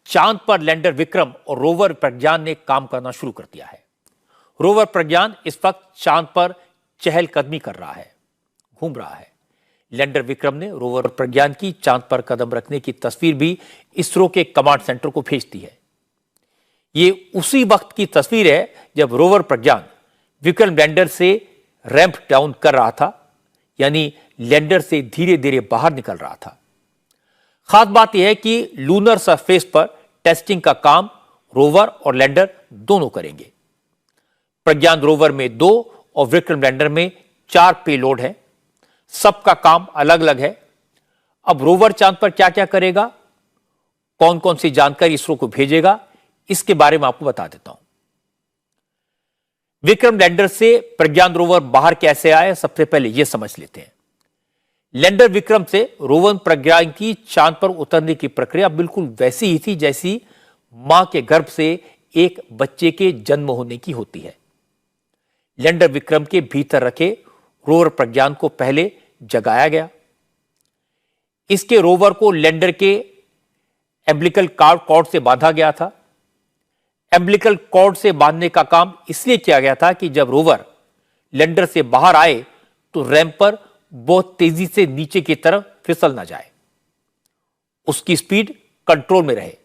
चांद पर लैंडर विक्रम और रोवर प्रज्ञान ने काम करना शुरू कर दिया है। रोवर प्रज्ञान इस वक्त चांद पर चहलकदमी कर रहा है, घूम रहा है। लैंडर विक्रम ने रोवर प्रज्ञान की चांद पर कदम रखने की तस्वीर भी इसरो के कमांड सेंटर को भेज दी है। ये उसी वक्त की तस्वीर है जब रोवर प्रज्ञान विक्रम लैंडर से रैंप डाउन कर रहा था, यानी लैंडर से धीरे धीरे बाहर निकल रहा था। खास बात यह है कि लूनर सरफेस पर टेस्टिंग का काम रोवर और लैंडर दोनों करेंगे। प्रज्ञान रोवर में 2 और विक्रम लैंडर में 4 पेलोड हैं। सबका काम अलग अलग है। अब रोवर चांद पर क्या क्या करेगा, कौन कौन सी जानकारी इसरो को भेजेगा, इसके बारे में आपको बता देता हूं। विक्रम लैंडर से प्रज्ञान रोवर बाहर कैसे आए, सबसे पहले यह समझ लेते हैं। लैंडर विक्रम से रोवर प्रज्ञान की चांद पर उतरने की प्रक्रिया बिल्कुल वैसी ही थी जैसी मां के गर्भ से एक बच्चे के जन्म होने की होती है। लैंडर विक्रम के भीतर रखे रोवर प्रज्ञान को पहले जगाया गया। इसके रोवर को लैंडर के एम्बिलिकल कॉर्ड से बांधा गया था। एम्बिलिकल कॉर्ड से बांधने का काम इसलिए किया गया था कि जब रोवर लैंडर से बाहर आए तो रैंप पर बहुत तेजी से नीचे की तरफ फिसल ना जाए, उसकी स्पीड कंट्रोल में रहे।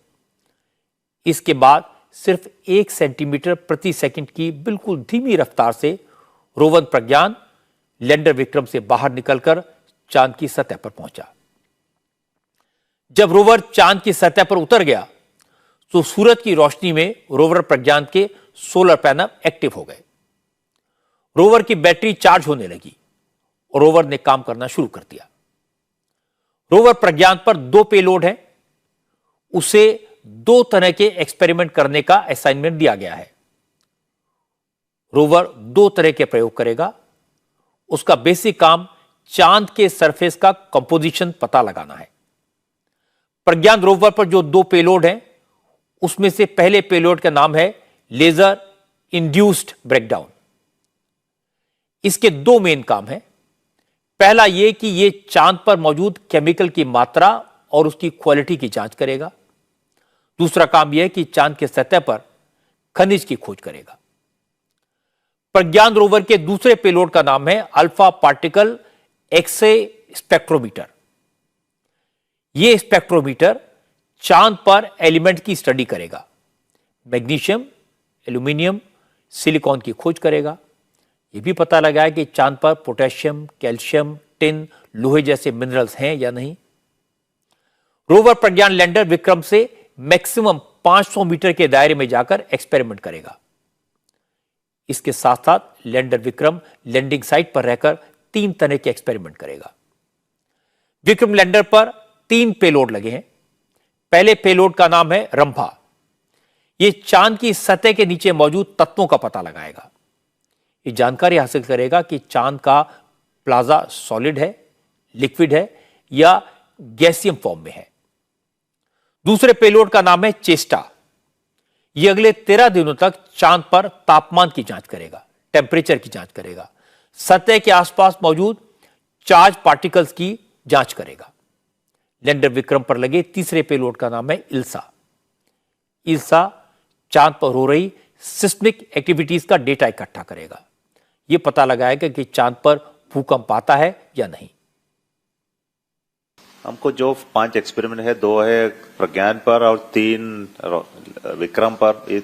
इसके बाद सिर्फ 1 सेंटीमीटर प्रति सेकंड की बिल्कुल धीमी रफ्तार से रोवर प्रज्ञान लैंडर विक्रम से बाहर निकलकर चांद की सतह पर पहुंचा। जब रोवर चांद की सतह पर उतर गया तो सूरज की रोशनी में रोवर प्रज्ञान के सोलर पैनल एक्टिव हो गए। रोवर की बैटरी चार्ज होने लगी और रोवर ने काम करना शुरू कर दिया। रोवर प्रज्ञान पर 2 पेलोड हैं। उसे 2 तरह के एक्सपेरिमेंट करने का असाइनमेंट दिया गया है। रोवर 2 तरह के प्रयोग करेगा। उसका बेसिक काम चांद के सरफेस का कंपोजिशन पता लगाना है। प्रज्ञान रोवर पर जो 2 पेलोड हैं, उसमें से पहले पेलोड का नाम है लेजर इंड्यूस्ड ब्रेकडाउन। इसके 2 मेन काम हैं। पहला यह कि यह चांद पर मौजूद केमिकल की मात्रा और उसकी क्वालिटी की जांच करेगा। दूसरा काम यह कि चांद के सतह पर खनिज की खोज करेगा। प्रज्ञान रोवर के दूसरे पेलोड का नाम है अल्फा पार्टिकल एक्स-रे स्पेक्ट्रोमीटर। यह स्पेक्ट्रोमीटर चांद पर एलिमेंट की स्टडी करेगा। मैग्नीशियम, एल्यूमिनियम, सिलिकॉन की खोज करेगा। यह भी पता लगाया कि चांद पर पोटेशियम, कैल्शियम, टिन, लोहे जैसे मिनरल्स हैं या नहीं। रोवर प्रज्ञान लैंडर विक्रम से मैक्सिमम 500 मीटर के दायरे में जाकर एक्सपेरिमेंट करेगा। इसके साथ साथ लैंडर विक्रम लैंडिंग साइट पर रहकर 3 तरह के एक्सपेरिमेंट करेगा। विक्रम लैंडर पर 3 पेलोड लगे हैं। पहले पेलोड का नाम है रंभा। यह चांद की सतह के नीचे मौजूद तत्वों का पता लगाएगा। यह जानकारी हासिल करेगा कि चांद का प्लाज्मा सॉलिड है, लिक्विड है या गैसियम फॉर्म में है। दूसरे पेलोड का नाम है चेस्टा। यह अगले 13 दिनों तक चांद पर तापमान की जांच करेगा, टेम्परेचर की जांच करेगा। सतह के आसपास मौजूद चार्ज पार्टिकल्स की जांच करेगा। लैंडर विक्रम पर लगे तीसरे पेलोड का नाम है इल्सा। इल्सा चांद पर हो रही सिस्मिक एक्टिविटीज का डेटा इकट्ठा करेगा। यह पता लगाएगा कि चांद पर भूकंप आता है या नहीं। हमको जो 5 एक्सपेरिमेंट है, 2 है प्रज्ञान पर और 3 विक्रम पर। ये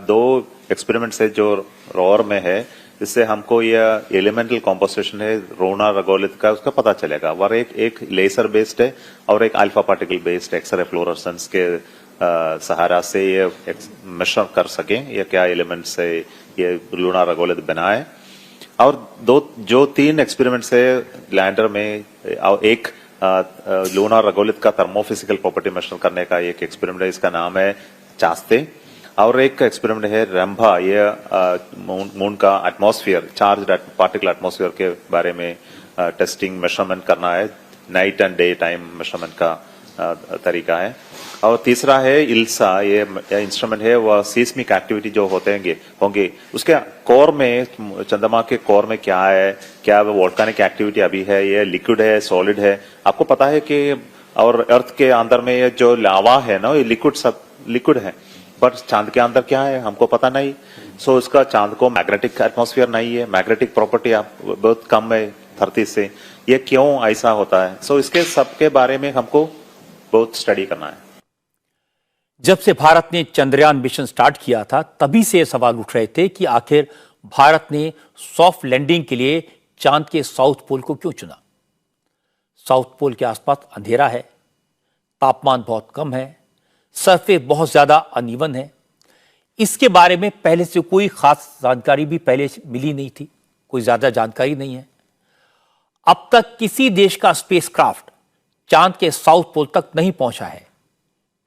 2 एक्सपेरिमेंट्स है जो रोवर में है। इससे हमको यह एलिमेंटल कॉम्पोजिशन है रोना रगोलित का, उसका पता चलेगा। और एक लेजर बेस्ड है और एक alpha particle based X ray fluorescence के सहारा से ये मेजर कर सकें ये क्या एलिमेंट से ये लूना रगोलित बना है। और 3 एक्सपेरिमेंट्स है लैंडर में, और एक लूना रगोलित का थर्मोफिजिकल प्रॉपर्टी मेजर करने का एक एक्सपेरिमेंट है, इसका नाम है चास्ते। और एक एक्सपेरिमेंट है रंभा। ये मून का एटमॉस्फेयर, चार्ज पार्टिकल एटमॉस्फेयर के बारे में टेस्टिंग मेजरमेंट करना है। Night and day time measurement का तरीका है। और तीसरा है इल्सा। ये इंस्ट्रूमेंट है, वह सीस्मिक एक्टिविटी जो होंगे उसके कोर में, चंद्रमा के कोर में क्या है, क्या वोल्केनिक एक्टिविटी अभी है, ये लिक्विड है, सॉलिड है। आपको पता है कि और अर्थ के अंदर में ये जो लावा है ना, ये लिक्विड सब लिक्विड है, पर चांद के अंदर क्या है हमको पता नहीं। सो उसका चांद को मैग्नेटिक एटमॉस्फेयर नहीं है, मैग्नेटिक प्रॉपर्टी बहुत कम है धरती से, ये क्यों ऐसा होता है? सो इसके सबके बारे में हमको बहुत स्टडी करना है। जब से भारत ने चंद्रयान मिशन स्टार्ट किया था तभी से ये सवाल उठ रहे थे कि आखिर भारत ने सॉफ्ट लैंडिंग के लिए चांद के साउथ पोल को क्यों चुना। साउथ पोल के आसपास अंधेरा है, तापमान बहुत कम है, सरफेस बहुत ज्यादा अनइवन है। इसके बारे में पहले से कोई खास जानकारी भी पहले मिली नहीं थी, कोई ज्यादा जानकारी नहीं है। अब तक किसी देश का स्पेसक्राफ्ट चांद के साउथ पोल तक नहीं पहुंचा है,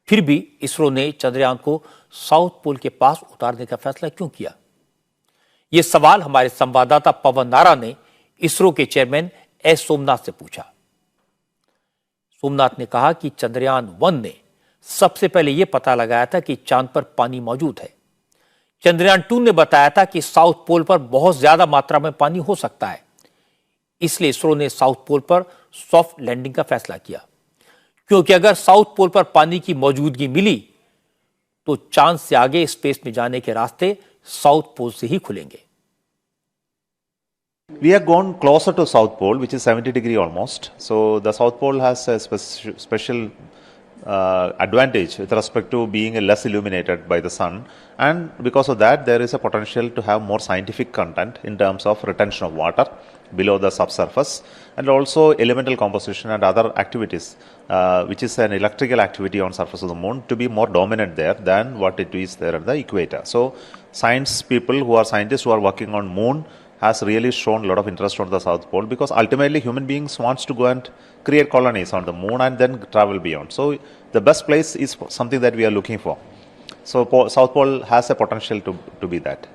फिर भी इसरो ने चंद्रयान को साउथ पोल के पास उतारने का फैसला क्यों किया? यह सवाल हमारे संवाददाता पवन नारा ने इसरो के चेयरमैन एस सोमनाथ से पूछा। सोमनाथ ने कहा कि चंद्रयान 1 ने सबसे पहले यह पता लगाया था कि चांद पर पानी मौजूद है। चंद्रयान 2 ने बताया था कि साउथ पोल पर बहुत ज्यादा मात्रा में पानी हो सकता है, इसलिए इसरो ने साउथ पोल पर सॉफ्ट लैंडिंग का फैसला किया, क्योंकि अगर साउथ पोल पर पानी की मौजूदगी मिली तो चांद से आगे स्पेस में जाने के रास्ते साउथ पोल से ही खुलेंगे। We have gone closer to South Pole, which is 70 degree almost. So the South Pole has a special advantage with respect to being less illuminated by the sun, and because of that there is a potential to have more scientific content in terms of retention of water below the subsurface, and also elemental composition and other activities, which is an electrical activity on surface of the moon, to be more dominant there than what it is there at the equator. So science people who are scientists who are working on moon has really shown a lot of interest on the South Pole, because ultimately human beings wants to go and create colonies on the moon and then travel beyond. So the best place is something that we are looking for. So South Pole has a potential to be that.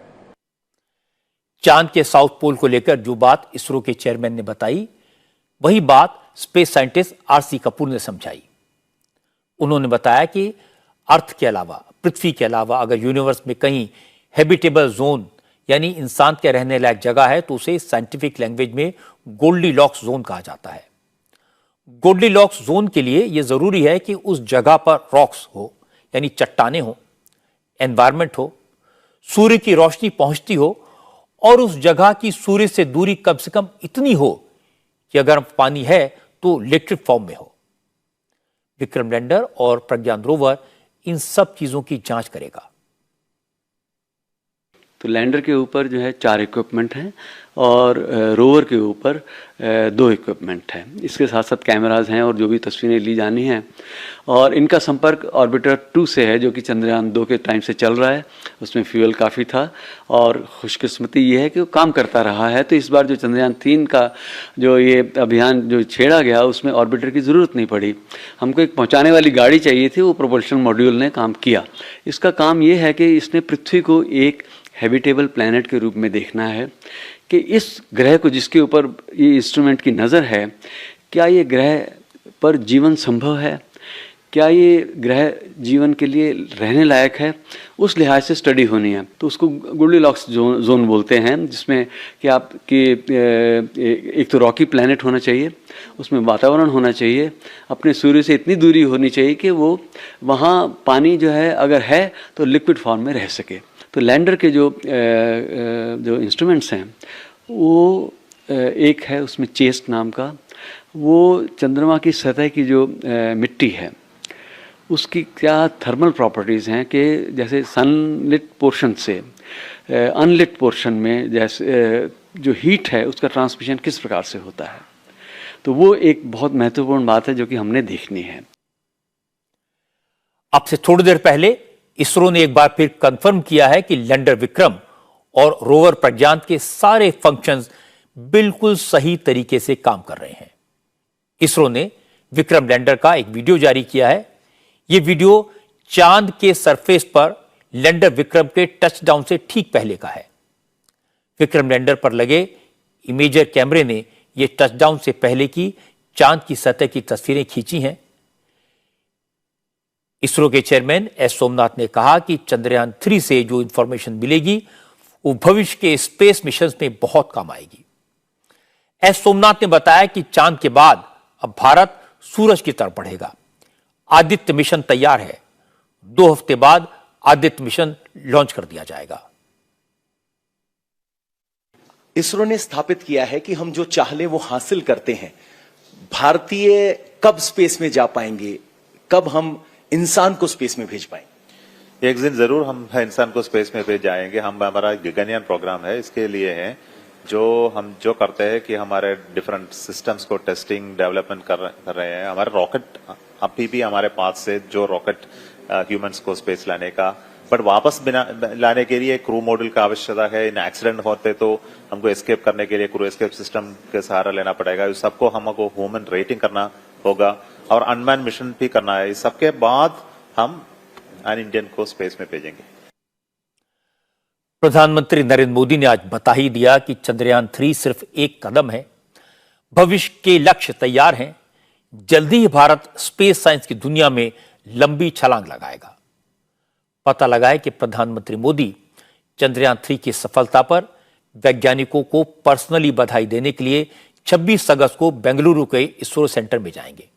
चांद के south pole को लेकर जो बात इसरो के chairman ने बताई, वही बात स्पेस साइंटिस्ट आरसी कपूर ने समझाई। उन्होंने बताया कि अर्थ के अलावा, पृथ्वी के अलावा अगर यूनिवर्स में कहीं हैबिटेबल जोन यानी इंसान के रहने लायक जगह है तो उसे साइंटिफिक लैंग्वेज में गोल्डीलॉक्स जोन कहा जाता है। गोल्डीलॉक्स जोन के लिए यह जरूरी है कि उस जगह पर रॉक्स हो यानी चट्टाने हो, एनवायरमेंट हो, सूर्य की रोशनी पहुंचती हो और उस जगह की सूर्य से दूरी कम से कम इतनी हो कि अगर पानी है तो लिक्विड फॉर्म में हो। विक्रम लैंडर और प्रज्ञान रोवर इन सब चीजों की जांच करेगा। तो लैंडर के ऊपर जो है 4 इक्विपमेंट हैं और रोवर के ऊपर 2 इक्विपमेंट हैं। इसके साथ साथ कैमराज हैं और जो भी तस्वीरें ली जानी हैं, और इनका संपर्क ऑर्बिटर 2 से है जो कि चंद्रयान 2 के टाइम से चल रहा है। उसमें फ्यूल काफ़ी था और खुशकिस्मती ये है कि वो काम करता रहा है। तो इस बार जो चंद्रयान 3 का जो ये अभियान जो छेड़ा गया उसमें ऑर्बिटर की ज़रूरत नहीं पड़ी। हमको एक पहुँचाने वाली गाड़ी चाहिए थी, वो प्रोपल्शन मॉड्यूल ने काम किया। इसका काम ये है कि इसने पृथ्वी को एक हैबिटेबल प्लैनेट के रूप में देखना है कि इस ग्रह को जिसके ऊपर ये इंस्ट्रूमेंट की नज़र है, क्या ये ग्रह पर जीवन संभव है, क्या ये ग्रह जीवन के लिए रहने लायक है, उस लिहाज से स्टडी होनी है। तो उसको गोल्डीलॉक्स जोन बोलते हैं, जिसमें कि आपकी एक तो रॉकी प्लैनेट होना चाहिए, उसमें वातावरण होना चाहिए, अपने सूर्य से इतनी दूरी होनी चाहिए कि वो वहाँ पानी जो है अगर है तो लिक्विड फॉर्म में रह सके। तो लैंडर के जो इंस्ट्रूमेंट्स हैं वो एक है उसमें चेस्ट नाम का, वो चंद्रमा की सतह की जो मिट्टी है उसकी क्या थर्मल प्रॉपर्टीज़ हैं कि जैसे सनलिट पोर्शन से अनलिट पोर्शन में जैसे जो हीट है उसका ट्रांसमिशन किस प्रकार से होता है। तो वो एक बहुत महत्वपूर्ण बात है जो कि हमने देखनी है। अब से थोड़ी देर पहले इसरो ने एक बार फिर कंफर्म किया है कि लैंडर विक्रम और रोवर प्रज्ञान के सारे फंक्शंस बिल्कुल सही तरीके से काम कर रहे हैं। इसरो ने विक्रम लैंडर का एक वीडियो जारी किया है। यह वीडियो चांद के सरफेस पर लैंडर विक्रम के टचडाउन से ठीक पहले का है। विक्रम लैंडर पर लगे इमेजर कैमरे ने यह टचडाउन से पहले की चांद की सतह की तस्वीरें खींची हैं। इसरो के चेयरमैन एस सोमनाथ ने कहा कि चंद्रयान 3 से जो इंफॉर्मेशन मिलेगी वो भविष्य के स्पेस मिशंस में बहुत काम आएगी। एस सोमनाथ ने बताया कि चांद के बाद अब भारत सूरज की तरफ बढ़ेगा। आदित्य मिशन तैयार है, 2 हफ्ते बाद आदित्य मिशन लॉन्च कर दिया जाएगा। इसरो ने स्थापित किया है कि हम जो चाह लें वो हासिल करते हैं। भारतीय कब स्पेस में जा पाएंगे, कब हम इंसान को स्पेस में भेज पाएंगे? एक दिन जरूर हम इंसान को स्पेस में भेज जाएंगे। हमारा गगनयान प्रोग्राम है, इसके लिए है हम जो करते हैं कि हमारे डिफरेंट सिस्टम्स को टेस्टिंग डेवलपमेंट कर रहे हैं। हमारे रॉकेट अभी भी हमारे पास से जो रॉकेट ह्यूमंस को स्पेस लाने का, बट वापस लाने के लिए क्रू मॉड्यूल का आवश्यकता है। इन एक्सीडेंट होते तो हमको एस्केप करने के लिए क्रू एस्केप सिस्टम के सहारा लेना पड़ेगा। इस सबको हमको ह्यूमन रेटिंग करना होगा और अनमैन मिशन भी करना है। इस सबके बाद हम अन इंडियन को स्पेस में भेजेंगे। प्रधानमंत्री नरेंद्र मोदी ने आज बता ही दिया कि चंद्रयान 3 सिर्फ एक कदम है, भविष्य के लक्ष्य तैयार हैं। जल्दी ही भारत स्पेस साइंस की दुनिया में लंबी छलांग लगाएगा। पता लगाए कि प्रधानमंत्री मोदी चंद्रयान 3 की सफलता पर वैज्ञानिकों को पर्सनली बधाई देने के लिए 26 अगस्त को बेंगलुरु के इसरो सेंटर में जाएंगे।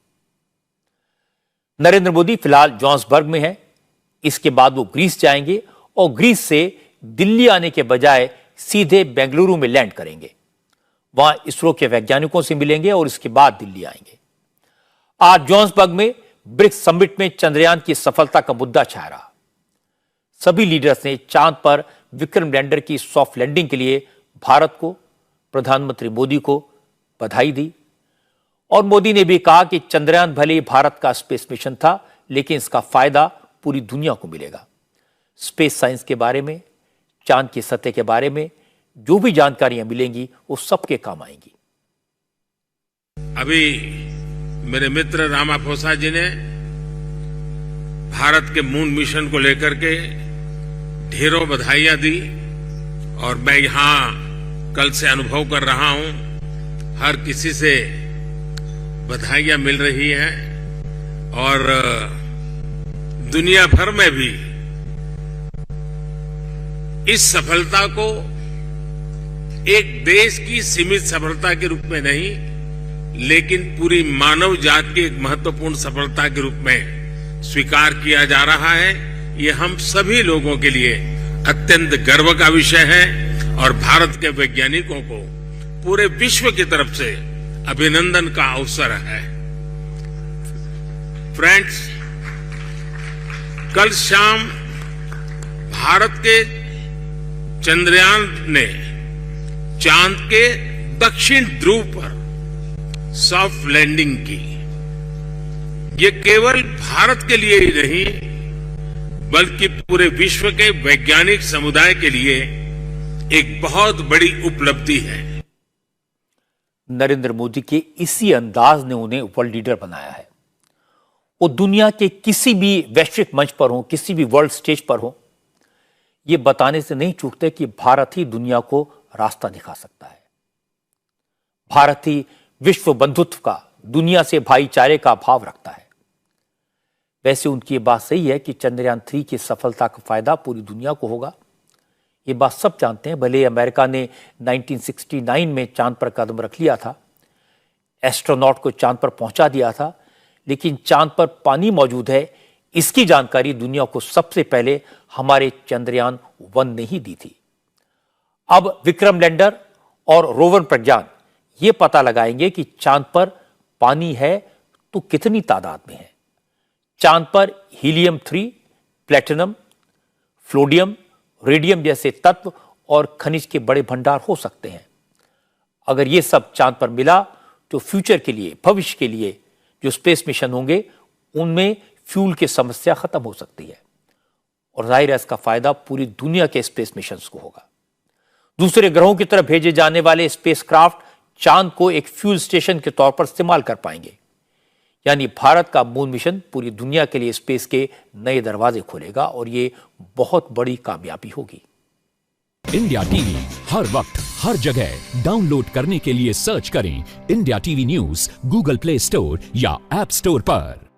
नरेंद्र मोदी फिलहाल जोहान्सबर्ग में हैं। इसके बाद वो ग्रीस जाएंगे और ग्रीस से दिल्ली आने के बजाय सीधे बेंगलुरु में लैंड करेंगे। वहां इसरो के वैज्ञानिकों से मिलेंगे और इसके बाद दिल्ली आएंगे। आज जोहान्सबर्ग में ब्रिक्स समिट में चंद्रयान की सफलता का मुद्दा छाया रहा। सभी लीडर्स ने चांद पर विक्रम लैंडर की सॉफ्ट लैंडिंग के लिए भारत को, प्रधानमंत्री मोदी को बधाई दी। और मोदी ने भी कहा कि चंद्रयान भले ही भारत का स्पेस मिशन था, लेकिन इसका फायदा पूरी दुनिया को मिलेगा। स्पेस साइंस के बारे में, चांद की सतह के बारे में जो भी जानकारियां मिलेंगी वो सबके काम आएंगी। अभी मेरे मित्र रामाफोसा जी ने भारत के मून मिशन को लेकर के ढेरों बधाइयां दी और मैं यहां कल से अनुभव कर रहा हूं, हर किसी से बधाइयां मिल रही हैं और दुनिया भर में भी इस सफलता को एक देश की सीमित सफलता के रूप में नहीं, लेकिन पूरी मानव जात की एक महत्वपूर्ण सफलता के रूप में स्वीकार किया जा रहा है। ये हम सभी लोगों के लिए अत्यंत गर्व का विषय है और भारत के वैज्ञानिकों को पूरे विश्व की तरफ से अभिनंदन का अवसर है। फ्रेंड्स, कल शाम भारत के चंद्रयान ने चांद के दक्षिण ध्रुव पर सॉफ्ट लैंडिंग की। ये केवल भारत के लिए ही नहीं, बल्कि पूरे विश्व के वैज्ञानिक समुदाय के लिए एक बहुत बड़ी उपलब्धि है। नरेंद्र मोदी के इसी अंदाज ने उन्हें वर्ल्ड लीडर बनाया है। वो दुनिया के किसी भी वैश्विक मंच पर हो, किसी भी वर्ल्ड स्टेज पर हो, ये बताने से नहीं चूकते कि भारत ही दुनिया को रास्ता दिखा सकता है। भारत ही विश्व बंधुत्व का, दुनिया से भाईचारे का भाव रखता है। वैसे उनकी ये बात सही है कि चंद्रयान 3 की सफलता का फायदा पूरी दुनिया को होगा। ये बात सब जानते हैं। भले अमेरिका ने 1969 में चांद पर कदम रख लिया था, एस्ट्रोनॉट को चांद पर पहुंचा दिया था, लेकिन चांद पर पानी मौजूद है, इसकी जानकारी दुनिया को सबसे पहले हमारे चंद्रयान 1 ने ही दी थी। अब विक्रम लैंडर और रोवर प्रज्ञान ये पता लगाएंगे कि चांद पर पानी है तो कितनी तादाद में है। चांद पर हीलियम 3, प्लेटिनम, फ्लोडियम, रेडियम जैसे तत्व और खनिज के बड़े भंडार हो सकते हैं। अगर ये सब चांद पर मिला तो फ्यूचर के लिए, भविष्य के लिए जो स्पेस मिशन होंगे उनमें फ्यूल की समस्या खत्म हो सकती है और जाहिर है इसका फायदा पूरी दुनिया के स्पेस मिशंस को होगा। दूसरे ग्रहों की तरफ भेजे जाने वाले स्पेसक्राफ्ट चांद को एक फ्यूल स्टेशन के तौर पर इस्तेमाल कर पाएंगे। यानी भारत का मून मिशन पूरी दुनिया के लिए स्पेस के नए दरवाजे खोलेगा और ये बहुत बड़ी कामयाबी होगी। इंडिया टीवी हर वक्त हर जगह डाउनलोड करने के लिए सर्च करें India TV news Google play store या ऐप स्टोर पर।